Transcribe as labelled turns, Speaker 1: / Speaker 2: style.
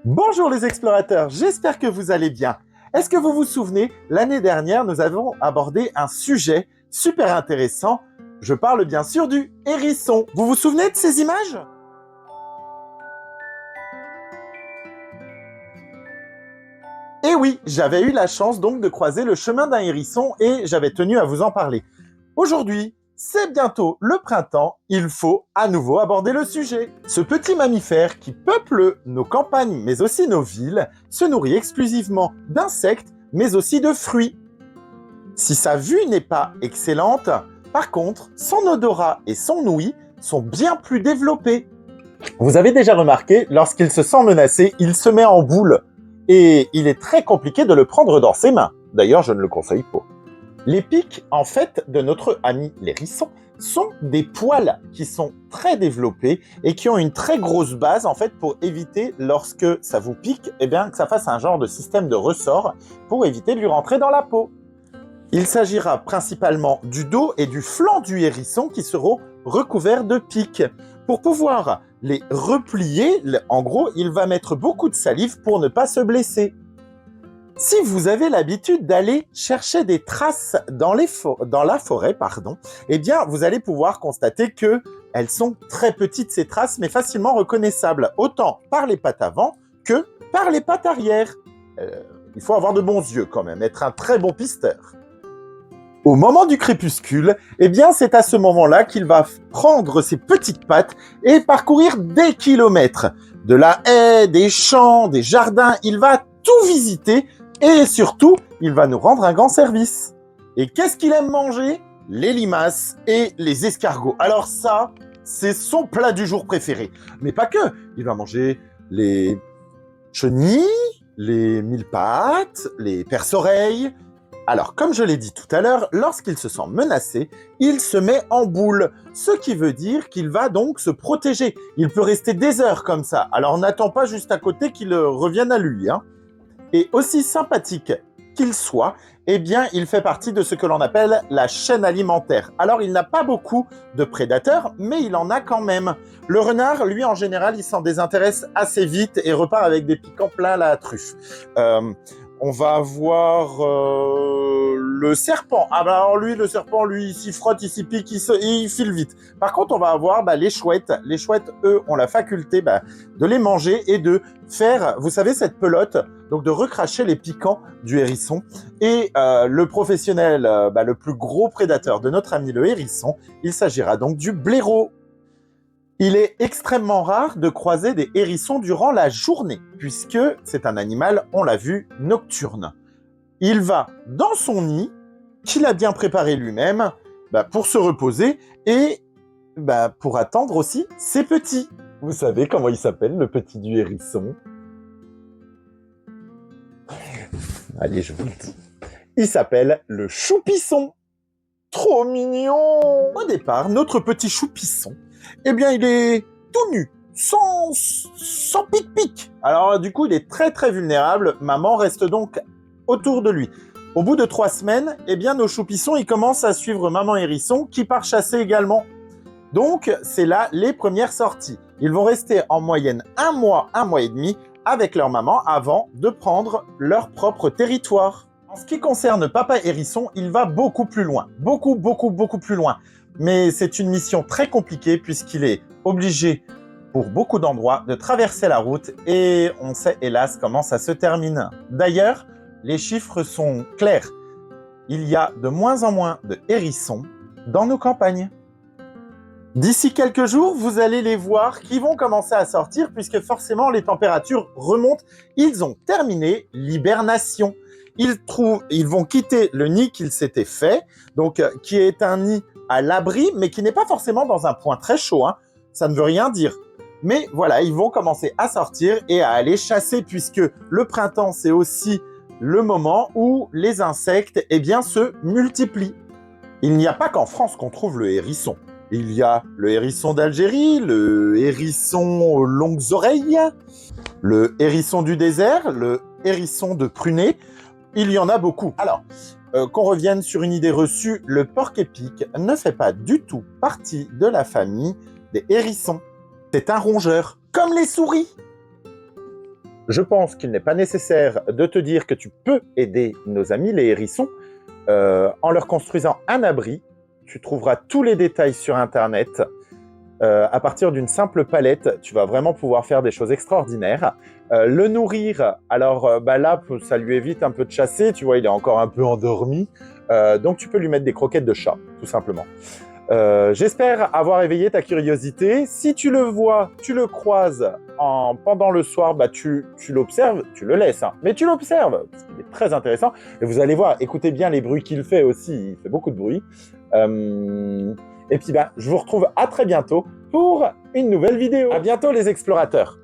Speaker 1: Bonjour les explorateurs, j'espère que vous allez bien. Est-ce que vous vous souvenez, l'année dernière, nous avons abordé un sujet super intéressant. Je parle bien sûr du hérisson. Vous vous souvenez de ces images? Eh oui, j'avais eu la chance donc de croiser le chemin d'un hérisson et j'avais tenu à vous en parler. Aujourd'hui, c'est bientôt le printemps, il faut à nouveau aborder le sujet. Ce petit mammifère qui peuple nos campagnes mais aussi nos villes se nourrit exclusivement d'insectes mais aussi de fruits. Si sa vue n'est pas excellente, par contre, son odorat et son ouïe sont bien plus développés. Vous avez déjà remarqué, lorsqu'il se sent menacé, il se met en boule. Et il est très compliqué de le prendre dans ses mains. D'ailleurs, je ne le conseille pas. Les pics, en fait, de notre ami l'hérisson, sont des poils qui sont très développés et qui ont une très grosse base, en fait, pour éviter, lorsque ça vous pique, eh bien, que ça fasse un genre de système de ressort pour éviter de lui rentrer dans la peau. Il s'agira principalement du dos et du flanc du hérisson qui seront recouverts de pics. Pour pouvoir les replier, en gros, il va mettre beaucoup de salive pour ne pas se blesser. Si vous avez l'habitude d'aller chercher des traces dans la forêt, eh bien, vous allez pouvoir constater qu'elles sont très petites, ces traces, mais facilement reconnaissables, autant par les pattes avant que par les pattes arrière. Il faut avoir de bons yeux quand même, être un très bon pisteur. Au moment du crépuscule, eh bien, c'est à ce moment-là qu'il va prendre ses petites pattes et parcourir des kilomètres. De la haie, des champs, des jardins, il va tout visiter et surtout, il va nous rendre un grand service. Et qu'est-ce qu'il aime manger? Les limaces et les escargots. Alors ça, c'est son plat du jour préféré. Mais pas que, il va manger les chenilles, les mille-pattes, les perce-oreilles. Alors, comme je l'ai dit tout à l'heure, lorsqu'il se sent menacé, il se met en boule, ce qui veut dire qu'il va donc se protéger. Il peut rester des heures comme ça, alors on n'attend pas juste à côté qu'il revienne à lui. Et aussi sympathique qu'il soit, eh bien, il fait partie de ce que l'on appelle la chaîne alimentaire. Alors, il n'a pas beaucoup de prédateurs, mais il en a quand même. Le renard, lui, en général, il s'en désintéresse assez vite et repart avec des piquants plein la truffe. On va avoir le serpent. Ah bah alors lui, le serpent, lui, il s'y frotte, il s'y pique, il file vite. Par contre, on va avoir les chouettes. Les chouettes, eux, ont la faculté de les manger et de faire, vous savez, cette pelote, donc de recracher les piquants du hérisson. Et le professionnel, le plus gros prédateur de notre ami le hérisson, il s'agira donc du blaireau. Il est extrêmement rare de croiser des hérissons durant la journée, puisque c'est un animal, on l'a vu, nocturne. Il va dans son nid, qu'il a bien préparé lui-même, pour se reposer et pour attendre aussi ses petits. Vous savez comment il s'appelle, le petit du hérisson? Allez, je vous le dis. Il s'appelle le choupisson. Trop mignon! Au départ, notre petit choupisson, eh bien, il est tout nu, sans pic-pic. Alors, du coup, il est très, très vulnérable. Maman reste donc autour de lui. Au bout de 3 semaines, eh bien, nos choupissons, ils commencent à suivre maman hérisson, qui part chasser également. Donc, c'est là les premières sorties. Ils vont rester en moyenne 1 mois et demi avec leur maman avant de prendre leur propre territoire. En ce qui concerne Papa Hérisson, il va beaucoup plus loin. Beaucoup plus loin. Mais c'est une mission très compliquée puisqu'il est obligé, pour beaucoup d'endroits, de traverser la route et on sait hélas comment ça se termine. D'ailleurs, les chiffres sont clairs. Il y a de moins en moins de hérissons dans nos campagnes. D'ici quelques jours, vous allez les voir qui vont commencer à sortir puisque forcément les températures remontent. Ils ont terminé l'hibernation. Ils vont quitter le nid qu'ils s'étaient fait, donc qui est un nid à l'abri, mais qui n'est pas forcément dans un point très chaud. Ça ne veut rien dire. Mais voilà, ils vont commencer à sortir et à aller chasser puisque le printemps, c'est aussi le moment où les insectes se multiplient. Il n'y a pas qu'en France qu'on trouve le hérisson. Il y a le hérisson d'Algérie, le hérisson aux longues oreilles, le hérisson du désert, le hérisson de Prunay. Il y en a beaucoup. Alors, qu'on revienne sur une idée reçue, le porc-épic ne fait pas du tout partie de la famille des hérissons. C'est un rongeur, comme les souris. Je pense qu'il n'est pas nécessaire de te dire que tu peux aider nos amis, les hérissons, en leur construisant un abri. Tu trouveras tous les détails sur Internet. À partir d'une simple palette, tu vas vraiment pouvoir faire des choses extraordinaires. Le nourrir, alors là, ça lui évite un peu de chasser. Tu vois, il est encore un peu endormi. Donc, tu peux lui mettre des croquettes de chat, tout simplement. J'espère avoir éveillé ta curiosité. Si tu le vois, tu le croises pendant le soir, tu l'observes, tu le laisses, hein, mais tu l'observes, parce qu'il est très intéressant. Et vous allez voir, écoutez bien les bruits qu'il fait aussi, il fait beaucoup de bruit. Et puis je vous retrouve à très bientôt pour une nouvelle vidéo. À bientôt les explorateurs.